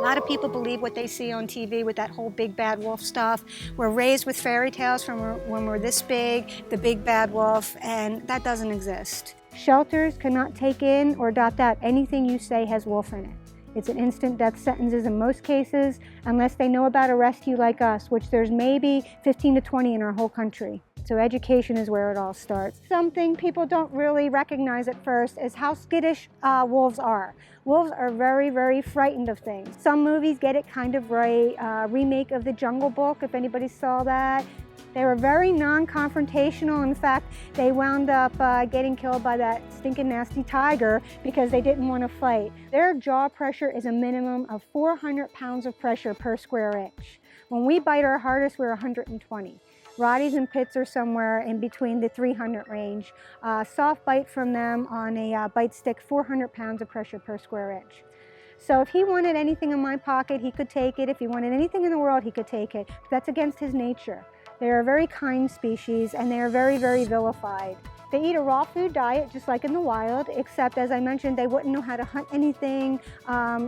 A lot of people believe what they see on TV with that whole big bad wolf stuff. We're raised with fairy tales from when we're this big, the big bad wolf, and that doesn't exist. Shelters cannot take in or adopt out anything you say has wolf in it. It's an instant death sentences in most cases, unless they know about a rescue like us, which there's maybe 15 to 20 in our whole country. So education is where it all starts. Something people don't really recognize at first is how skittish wolves are. Wolves are very, very frightened of things. Some movies get it kind of right. Remake of The Jungle Book, if anybody saw that. They were very non-confrontational. In fact, they wound up getting killed by that stinking nasty tiger because they didn't want to fight. Their jaw pressure is a minimum of 400 pounds of pressure per square inch. When we bite our hardest, we're 120. Rotties and pits are somewhere in between the 300 range. Soft bite from them on a bite stick, 400 pounds of pressure per square inch. So if he wanted anything in my pocket, he could take it. If he wanted anything in the world, he could take it. But that's against his nature. They are a very kind species, and they are very, very vilified. They eat a raw food diet, just like in the wild, except, as I mentioned, they wouldn't know how to hunt anything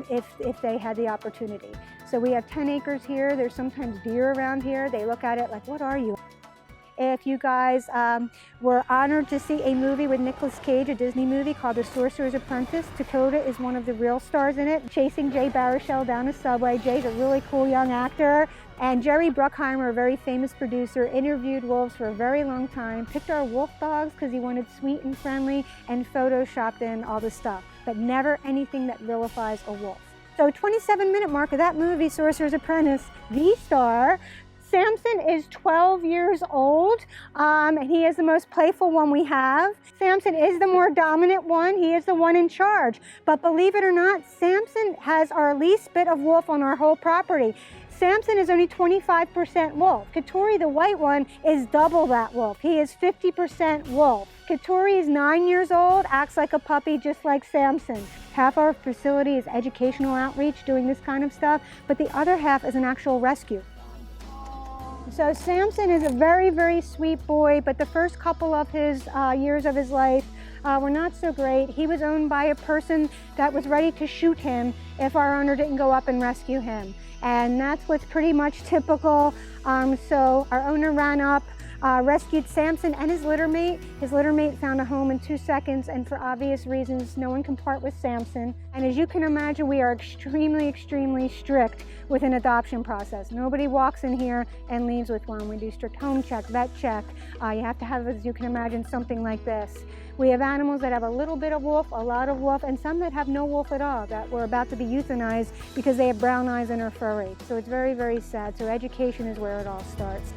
if they had the opportunity. So we have 10 acres here. There's sometimes deer around here. They look at it like, what are you? If you guys were honored to see a movie with Nicolas Cage, a Disney movie called The Sorcerer's Apprentice, Dakota is one of the real stars in it, chasing Jay Baruchel down a subway. Jay's a really cool young actor. And Jerry Bruckheimer, a very famous producer, interviewed wolves for a very long time, picked our Wolfdogs because he wanted sweet and friendly, and photoshopped in all the stuff, but never anything that vilifies a wolf. So 27-minute mark of that movie, Sorcerer's Apprentice, the star, Samson is 12 years old, and he is the most playful one we have. Samson is the more dominant one. He is the one in charge. But believe it or not, Samson has our least bit of wolf on our whole property. Samson is only 25% wolf. Katori, the white one, is double that wolf. He is 50% wolf. Katori is 9 years old, acts like a puppy just like Samson. Half our facility is educational outreach, doing this kind of stuff, but the other half is an actual rescue. So Samson is a very, very sweet boy, but the first couple of his years of his life were not so great. He was owned by a person that was ready to shoot him if our owner didn't go up and rescue him. And that's what's pretty much typical. So our owner ran up, rescued Samson and his litter mate. His litter mate found a home in 2 seconds, and for obvious reasons, no one can part with Samson. And as you can imagine, we are extremely, extremely strict with an adoption process. Nobody walks in here and leaves with one. We do strict home check, vet check. You have to have, as you can imagine, something like this. We have animals that have a little bit of wolf, a lot of wolf, and some that have no wolf at all, that were about to be euthanized because they have brown eyes and are furry. So it's very, very sad. So education is where it all starts.